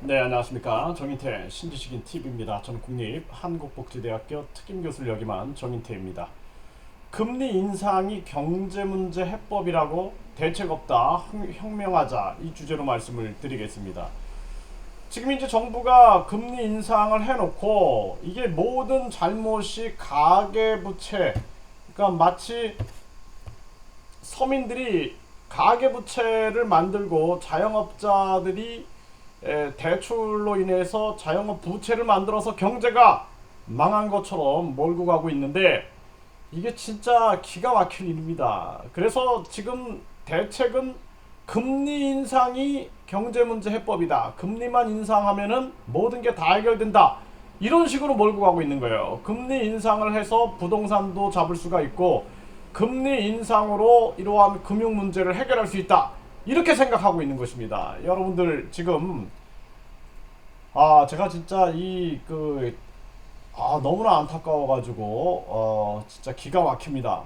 네, 안녕하십니까. 정인태 신지식인 TV입니다. 저는 국립한국복지대학교 특임교수를 역임한 정인태입니다. 금리 인상이 경제문제 해법이라고 대책 없다 혁명하자, 이 주제로 말씀을 드리겠습니다. 지금 이제 정부가 금리 인상을 해놓고 이게 모든 잘못이 가계부채, 그러니까 마치 서민들이 가계부채를 만들고 자영업자들이 대출로 인해서 자영업 부채를 만들어서 경제가 망한 것처럼 몰고 가고 있는데, 이게 진짜 기가 막힐 일입니다. 그래서 지금 대책은 금리 인상이 경제 문제 해법이다, 금리만 인상하면은 모든 게 다 해결된다, 이런 식으로 몰고 가고 있는 거예요. 금리 인상을 해서 부동산도 잡을 수가 있고, 금리 인상으로 이러한 금융 문제를 해결할 수 있다, 이렇게 생각하고 있는 것입니다. 여러분들 지금 제가 진짜 너무나 안타까워가지고 진짜 기가 막힙니다.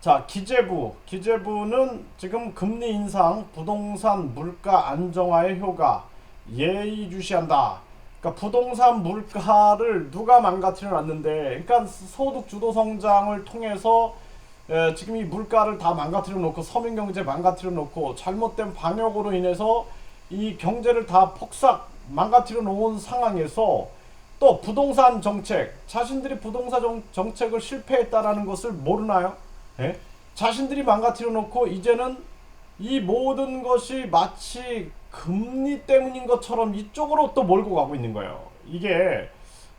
자, 기재부는 지금 금리 인상, 부동산 물가 안정화의 효과 예의주시한다. 그러니까 부동산 물가를 누가 망가뜨려 놨는데, 그러니까 소득 주도 성장을 통해서 지금 이 물가를 다 망가뜨려 놓고, 서민 경제 망가뜨려 놓고, 잘못된 방역으로 인해서 이 경제를 다 폭삭 망가뜨려 놓은 상황에서 또 부동산 정책, 자신들이 부동산 정책을 실패했다라는 것을 모르나요? 예? 자신들이 망가뜨려 놓고 이제는 이 모든 것이 마치 금리 때문인 것처럼 이쪽으로 또 몰고 가고 있는 거예요. 이게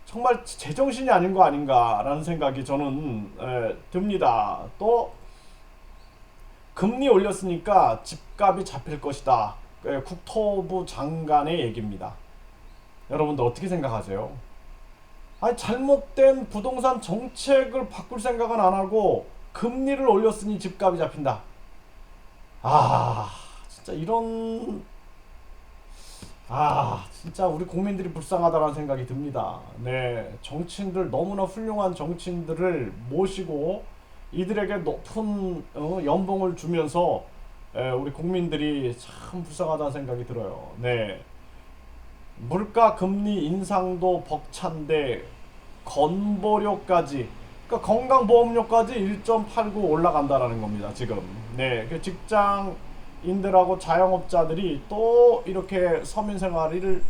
정말 제정신이 아닌 거 아닌가라는 생각이 저는 듭니다. 또 금리 올렸으니까 집값이 잡힐 것이다, 국토부 장관의 얘기입니다. 여러분들 어떻게 생각하세요? 아니, 잘못된 부동산 정책을 바꿀 생각은 안 하고 금리를 올렸으니 집값이 잡힌다. 진짜 진짜 우리 국민들이 불쌍하다는 생각이 듭니다. 네, 정치인들, 너무나 훌륭한 정치인들을 모시고 이들에게 높은 연봉을 주면서 우리 국민들이 참 불쌍하다는 생각이 들어요. 네, 물가 금리 인상도 벅찬데 건보료까지, 그러니까 건강보험료까지 1.89 올라간다라는 겁니다 지금. 네, 그 직장인들하고 자영업자들이 또 이렇게 서민생활을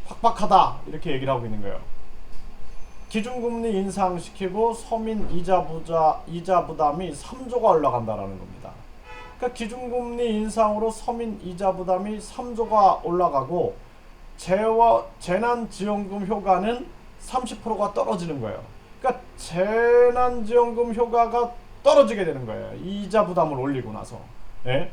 팍팍하다, 이렇게 얘기를 하고 있는 거예요. 기준금리 인상시키고 서민 이자 부담이 3조가 올라간다라는 겁니다. 그러니까 기준금리 인상으로 서민 이자 부담이 3조가 올라가고 재난지원금 효과는 30%가 떨어지는 거예요. 그러니까 재난지원금 효과가 떨어지게 되는 거예요, 이자 부담을 올리고 나서. 예?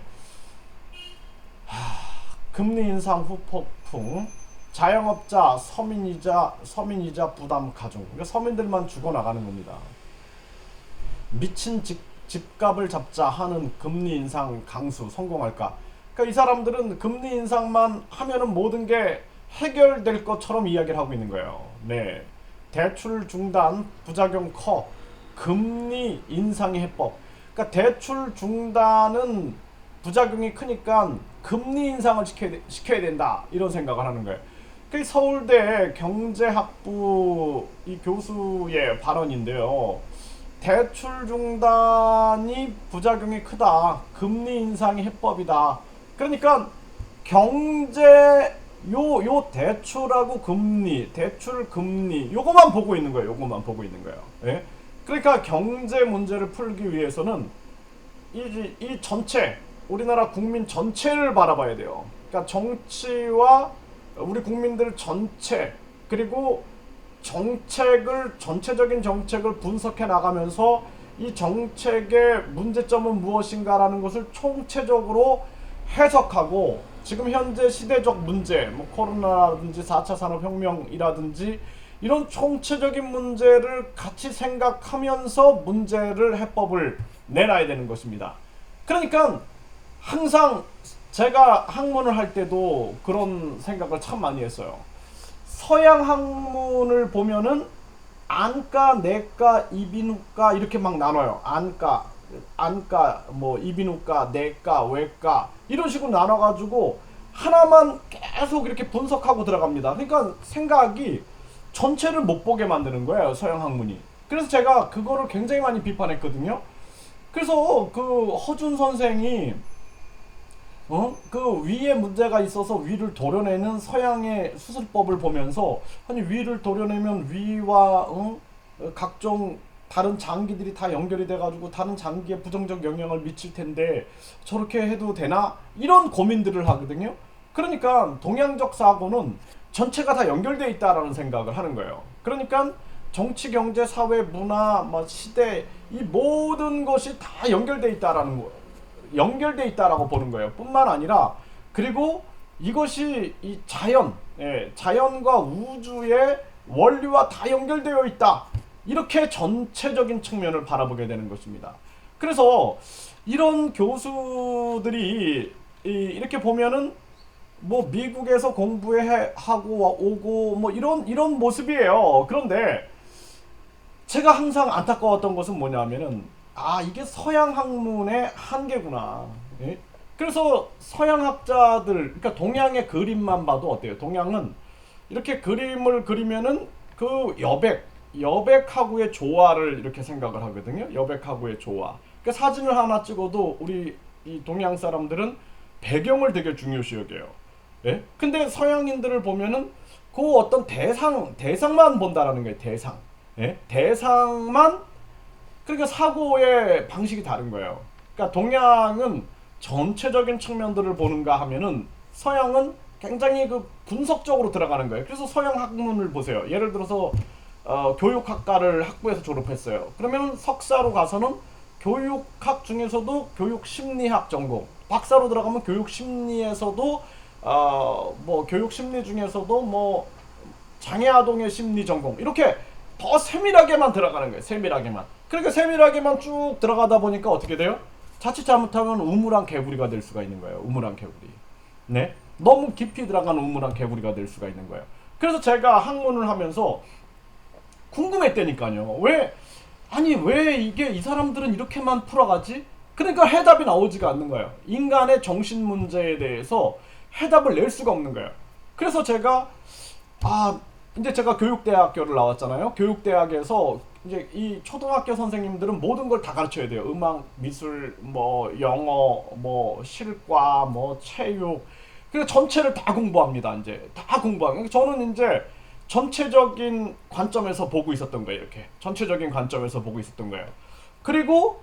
금리 인상 후 폭풍, 자영업자 서민이자 부담 가중. 그러니까 서민들만 죽어나가는 겁니다. 미친 집값을 잡자 하는 금리 인상 강수 성공할까? 그러니까 이 사람들은 금리 인상만 하면은 모든 게 해결될 것처럼 이야기를 하고 있는 거예요. 네, 대출 중단 부작용 커, 금리 인상의 해법. 그러니까 대출 중단은 부작용이 크니까 금리 인상을 시켜야 된다, 이런 생각을 하는 거예요. 그 서울대 경제학부 이 교수의 발언인데요. 대출 중단이 부작용이 크다, 금리 인상이 해법이다. 그러니까 경제, 요 대출하고 대출 금리, 요거만 보고 있는 거예요. 요거만 보고 있는 거예요. 예? 그러니까 경제 문제를 풀기 위해서는 이 전체, 우리나라 국민 전체를 바라봐야 돼요. 그러니까 정치와 우리 국민들 전체, 그리고 전체적인 정책을 분석해 나가면서 이 정책의 문제점은 무엇인가라는 것을 총체적으로 해석하고, 지금 현재 시대적 문제, 뭐 코로나라든지 4차 산업혁명이라든지 이런 총체적인 문제를 같이 생각하면서 해법을 내놔야 되는 것입니다. 그러니까 항상 제가 학문을 할 때도 그런 생각을 참 많이 했어요. 서양 학문을 보면은 안과, 내과, 이비인후과 이렇게 막 나눠요. 안과, 뭐 이비인후과, 내과, 외과 이런 식으로 나눠가지고 하나만 계속 이렇게 분석하고 들어갑니다. 그러니까 생각이 전체를 못 보게 만드는 거예요, 서양 학문이. 그래서 제가 그거를 굉장히 많이 비판했거든요. 그래서 그 허준 선생이 그 위에 문제가 있어서 위를 도려내는 서양의 수술법을 보면서 아니 위를 도려내면 위와 각종 다른 장기들이 다 연결이 돼가지고 다른 장기에 부정적 영향을 미칠 텐데 저렇게 해도 되나? 이런 고민들을 하거든요. 그러니까 동양적 사고는 전체가 다 연결돼 있다라는 생각을 하는 거예요. 그러니까 정치, 경제, 사회, 문화, 뭐 시대 이 모든 것이 다 연결돼 있다라는 거, 연결돼 있다라고 보는 거예요. 뿐만 아니라 그리고 이것이 이 자연, 자연과 우주의 원리와 다 연결되어 있다. 이렇게 전체적인 측면을 바라보게 되는 것입니다. 그래서 이런 교수들이 이렇게 보면은 뭐 미국에서 공부하고 오고 뭐 이런 모습이에요. 그런데 제가 항상 안타까웠던 것은 뭐냐면은 이게 서양 학문의 한계구나. 예? 그래서 서양 학자들, 그러니까 동양의 그림만 봐도 어때요? 동양은 이렇게 그림을 그리면은 그 여백하고의 조화를 이렇게 생각을 하거든요. 여백하고의 조화. 그러니까 사진을 하나 찍어도 우리 이 동양 사람들은 배경을 되게 중요시 여겨요. 예? 근데 서양인들을 보면은 그 어떤 대상만 본다라는 거예요. 대상. 예? 대상만. 그러니까 사고의 방식이 다른 거예요. 그러니까 동양은 전체적인 측면들을 보는가 하면은 서양은 굉장히 그 분석적으로 들어가는 거예요. 그래서 서양 학문을 보세요. 예를 들어서 교육학과를 학부에서 졸업했어요. 그러면 석사로 가서는 교육학 중에서도 교육심리학 전공, 박사로 들어가면 교육심리에서도 뭐 교육심리 중에서도 뭐 장애아동의 심리 전공, 이렇게 더 세밀하게만 들어가는 거예요. 세밀하게만. 그러니까 세밀하게만 쭉 들어가다 보니까 어떻게 돼요? 자칫 잘못하면 우물안 개구리가 될 수가 있는 거예요. 우물안 개구리. 네? 너무 깊이 들어간 우물안 개구리가 될 수가 있는 거예요. 그래서 제가 학문을 하면서 궁금했다니까요. 왜 이게 이 사람들은 이렇게만 풀어가지? 그러니까 해답이 나오지가 않는 거예요. 인간의 정신 문제에 대해서 해답을 낼 수가 없는 거예요. 그래서 제가 이제 제가 교육대학교를 나왔잖아요. 교육대학에서 이제 이 초등학교 선생님들은 모든 걸 다 가르쳐야 돼요. 음악, 미술, 뭐 영어, 뭐 실과, 뭐 체육. 그래서 전체를 다 공부합니다. 이제 다 공부하고. 저는 이제 전체적인 관점에서 보고 있었던 거예요. 이렇게 전체적인 관점에서 보고 있었던 거예요. 그리고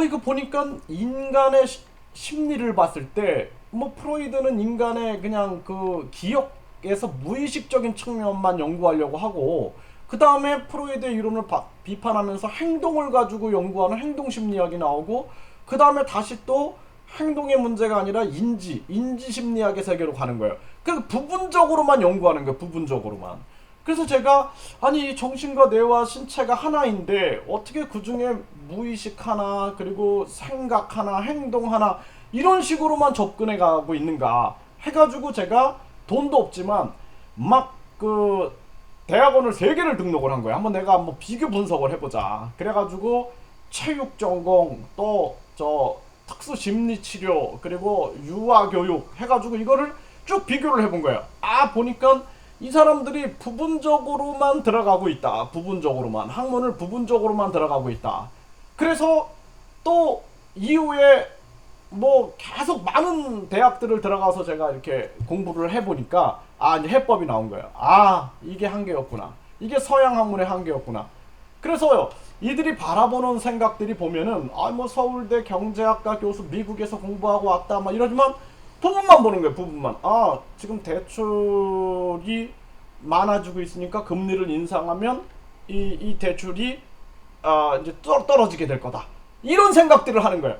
이거 보니까 인간의 심리를 봤을 때 뭐 프로이드는 인간의 그냥 그 기억에서 무의식적인 측면만 연구하려고 하고, 그 다음에 프로이드의 이론을 비판하면서 행동을 가지고 연구하는 행동심리학이 나오고, 그 다음에 다시 또 행동의 문제가 아니라 인지심리학의 세계로 가는 거예요. 그 부분적으로만 연구하는 거예요. 부분적으로만. 그래서 제가 정신과 뇌와 신체가 하나인데 어떻게 그 중에 무의식 하나, 그리고 생각 하나, 행동 하나, 이런 식으로만 접근해 가고 있는가 해가지고 제가 돈도 없지만 막 그 대학원을 3개를 등록을 한 거예요. 내가 한번 비교 분석을 해보자. 그래가지고 체육 전공, 또 특수 심리 치료, 그리고 유아 교육 해가지고 이거를 쭉 비교를 해본 거예요. 보니까 이 사람들이 부분적으로만 들어가고 있다. 부분적으로만. 학문을 부분적으로만 들어가고 있다. 그래서 또 이후에 뭐 계속 많은 대학들을 들어가서 제가 이렇게 공부를 해보니까 이제 해법이 나온 거예요. 이게 한계였구나. 이게 서양 학문의 한계였구나. 그래서 이들이 바라보는 생각들이 보면은 뭐 서울대 경제학과 교수 미국에서 공부하고 왔다 막 이러지만 부분만 보는 거예요. 부분만. 지금 대출이 많아지고 있으니까 금리를 인상하면 이 대출이 이제 떨어지게 될 거다. 이런 생각들을 하는 거예요.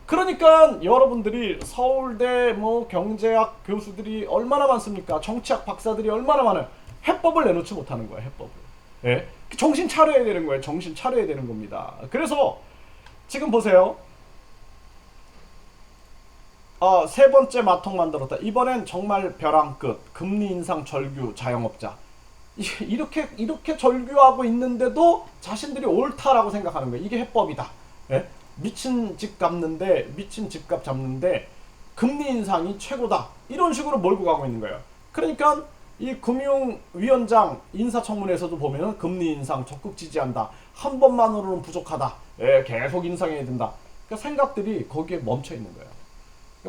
그러니까 여러분들이 서울대 뭐 경제학 교수들이 얼마나 많습니까? 정치학 박사들이 얼마나 많아요. 해법을 내놓지 못하는 거예요. 해법을. 예? 정신 차려야 되는 거예요. 정신 차려야 되는 겁니다. 그래서 지금 보세요. 3번째 마통 만들었다. 이번엔 정말 벼랑 끝. 금리 인상 절규 자영업자. 이렇게 절규하고 있는데도 자신들이 옳다라고 생각하는 거예요. 이게 해법이다. 예? 미친 집값 잡는데 금리 인상이 최고다. 이런 식으로 몰고 가고 있는 거예요. 그러니까 이 금융위원장 인사청문회에서도 보면 금리 인상 적극 지지한다. 한 번만으로는 부족하다. 예, 계속 인상해야 된다. 그러니까 생각들이 거기에 멈춰 있는 거예요.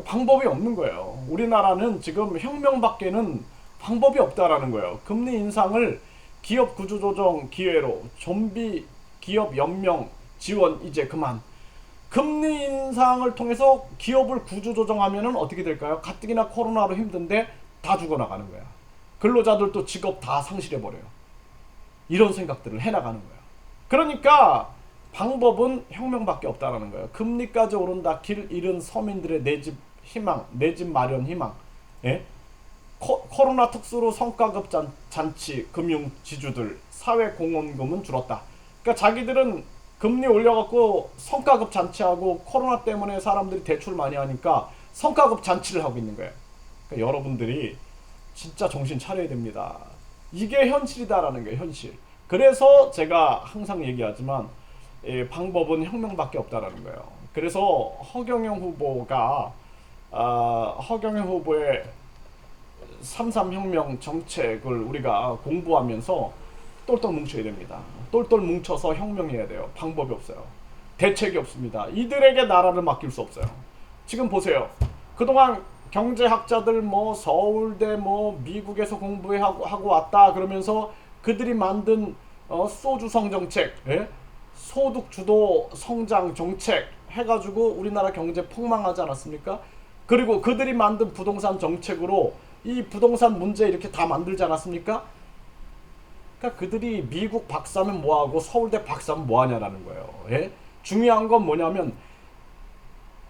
방법이 없는 거예요. 우리나라는 지금 혁명밖에는 방법이 없다라는 거예요. 금리 인상을 기업 구조조정 기회로 좀비 기업 연명 지원 이제 그만. 금리 인상을 통해서 기업을 구조조정하면은 어떻게 될까요? 가뜩이나 코로나로 힘든데 다 죽어나가는 거야. 근로자들도 직업 다 상실해버려요. 이런 생각들을 해나가는 거야. 그러니까 방법은 혁명밖에 없다라는 거예요. 금리까지 오른다. 길 잃은 서민들의 내 집 희망, 내 집 마련 희망. 예? 코로나 특수로 성과급 잔치 금융지주들 사회공헌금은 줄었다. 그러니까 자기들은 금리 올려갖고 성과급 잔치하고 코로나 때문에 사람들이 대출 많이 하니까 성과급 잔치를 하고 있는 거예요. 그러니까 여러분들이 진짜 정신 차려야 됩니다. 이게 현실이다라는 거예요. 현실. 그래서 제가 항상 얘기하지만 방법은 혁명밖에 없다라는 거예요. 그래서 허경영 후보가 허경영 후보의 3.3혁명 정책을 우리가 공부하면서 똘똘 뭉쳐야 됩니다. 똘똘 뭉쳐서 혁명해야 돼요. 방법이 없어요. 대책이 없습니다. 이들에게 나라를 맡길 수 없어요. 지금 보세요. 그동안 경제학자들 뭐 서울대 뭐 미국에서 공부하고 왔다 그러면서 그들이 만든 소주성 정책, 예? 소득 주도 성장 정책 해가지고 우리나라 경제 폭망하지 않았습니까? 그리고 그들이 만든 부동산 정책으로 이 부동산 문제 이렇게 다 만들지 않았습니까? 그러니까 그들이 미국 박사면 뭐하고 서울대 박사면 뭐하냐라는 거예요. 예? 중요한 건 뭐냐면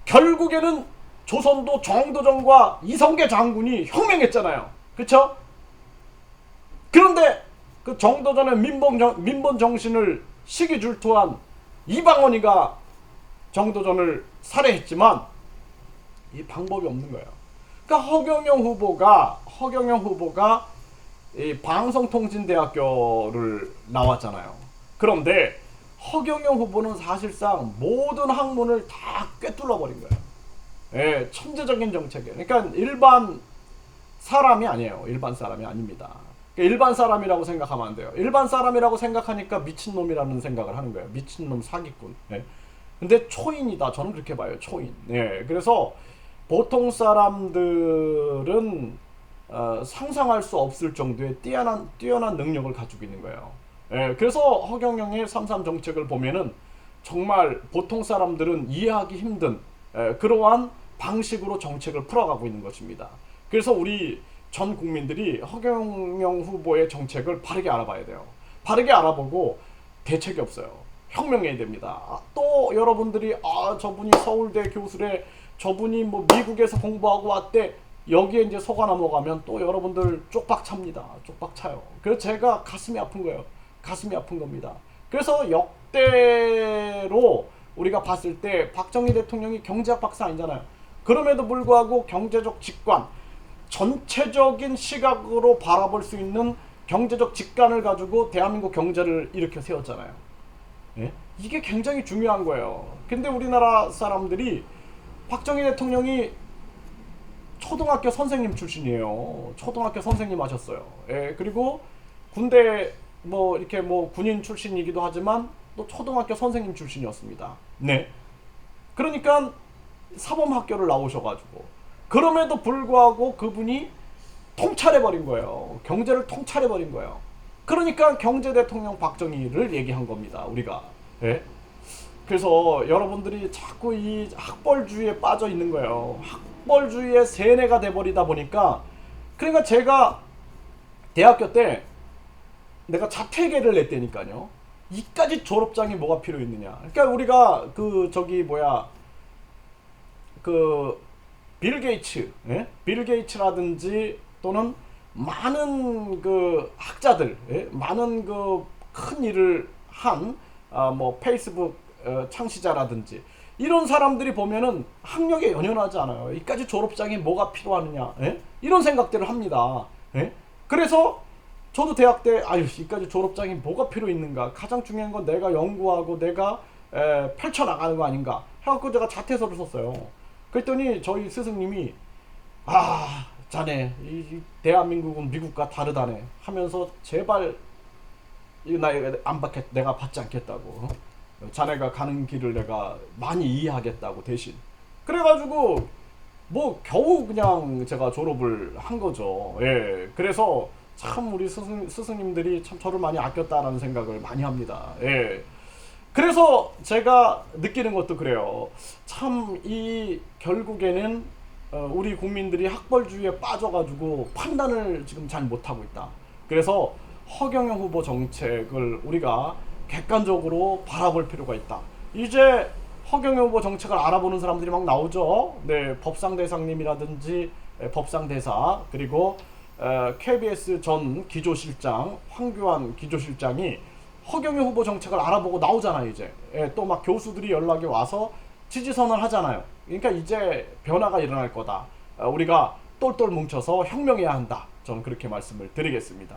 결국에는 조선도 정도전과 이성계 장군이 혁명했잖아요. 그쵸? 그런데 그 정도전의 민본 정신을 시기줄투한 이방원이가 정도전을 살해했지만 이 방법이 없는 거예요. 그러니까 허경영 후보가 이 방송통신대학교를 나왔잖아요. 그런데 허경영 후보는 사실상 모든 학문을 다 꿰뚫어 버린 거예요. 예, 천재적인 정책이에요. 그러니까 일반 사람이 아니에요. 일반 사람이 아닙니다. 그러니까 일반 사람이라고 생각하면 안 돼요. 일반 사람이라고 생각하니까 미친놈이라는 생각을 하는 거예요. 미친놈 사기꾼. 예. 근데 초인이다. 저는 그렇게 봐요. 초인. 예. 그래서 보통 사람들은 상상할 수 없을 정도의 뛰어난 능력을 가지고 있는 거예요. 예. 그래서 허경영의 3.3 정책을 보면은 정말 보통 사람들은 이해하기 힘든 그러한 방식으로 정책을 풀어가고 있는 것입니다. 그래서 우리 전 국민들이 허경영 후보의 정책을 바르게 알아봐야 돼요. 바르게 알아보고 대책이 없어요. 혁명해야 됩니다. 또 여러분들이 저분이 서울대 교수래, 저분이 뭐 미국에서 공부하고 왔대, 여기에 이제 속아 넘어가면 또 여러분들 쪽박 찹니다. 쪽박 차요. 그래서 제가 가슴이 아픈 거예요. 가슴이 아픈 겁니다. 그래서 역대로 우리가 봤을 때 박정희 대통령이 경제학 박사 아니잖아요. 그럼에도 불구하고 경제적 직관, 전체적인 시각으로 바라볼 수 있는 경제적 직관을 가지고 대한민국 경제를 일으켜 세웠잖아요. 예? 이게 굉장히 중요한 거예요. 근데 우리나라 사람들이 박정희 대통령이 초등학교 선생님 출신이에요. 초등학교 선생님 하셨어요. 예, 그리고 군대 뭐 이렇게 뭐 군인 출신이기도 하지만 또 초등학교 선생님 출신이었습니다. 네. 그러니까 사범학교를 나오셔가지고 그럼에도 불구하고 그분이 통찰해버린 거예요. 경제를 통찰해버린 거예요. 그러니까 경제대통령 박정희를 얘기한 겁니다. 우리가. 예? 그래서 여러분들이 자꾸 이 학벌주의에 빠져 있는 거예요. 학벌주의의 세뇌가 돼버리다 보니까, 그러니까 제가 대학교 때 내가 자퇴계를 냈다니까요. 이까지 졸업장이 뭐가 필요 있느냐. 그러니까 우리가 빌 게이츠, 예? 빌 게이츠라든지 또는 많은 그 학자들, 예? 많은 그 큰 일을 한 뭐 페이스북 창시자라든지 이런 사람들이 보면은 학력에 연연하지 않아요. 이까지 졸업장이 뭐가 필요하느냐, 예? 이런 생각들을 합니다. 예? 그래서 저도 대학 때 이까지 졸업장이 뭐가 필요 있는가, 가장 중요한 건 내가 연구하고 내가 펼쳐나가는 거 아닌가 해갖고 제가 자퇴서를 썼어요. 그랬더니 저희 스승님이 아 자네 이 대한민국은 미국과 다르다네 하면서 제발 이거 나안 받겠 내가 받지 않겠다고 자네가 가는 길을 내가 많이 이해하겠다고 대신 그래가지고 뭐 겨우 그냥 제가 졸업을 한 거죠. 예. 그래서 참 우리 스승님들이 참 저를 많이 아꼈다라는 생각을 많이 합니다. 예. 그래서 제가 느끼는 것도 그래요. 참 이 결국에는 우리 국민들이 학벌주의에 빠져가지고 판단을 지금 잘 못하고 있다. 그래서 허경영 후보 정책을 우리가 객관적으로 바라볼 필요가 있다. 이제 허경영 후보 정책을 알아보는 사람들이 막 나오죠. 네, 법상대상님이라든지 법상대사 그리고 KBS 전 기조실장 황교안 기조실장이 허경영 후보 정책을 알아보고 나오잖아요. 이제 또 막 교수들이 연락이 와서 지지선을 하잖아요. 그러니까 이제 변화가 일어날 거다. 우리가 똘똘 뭉쳐서 혁명해야 한다. 저는 그렇게 말씀을 드리겠습니다.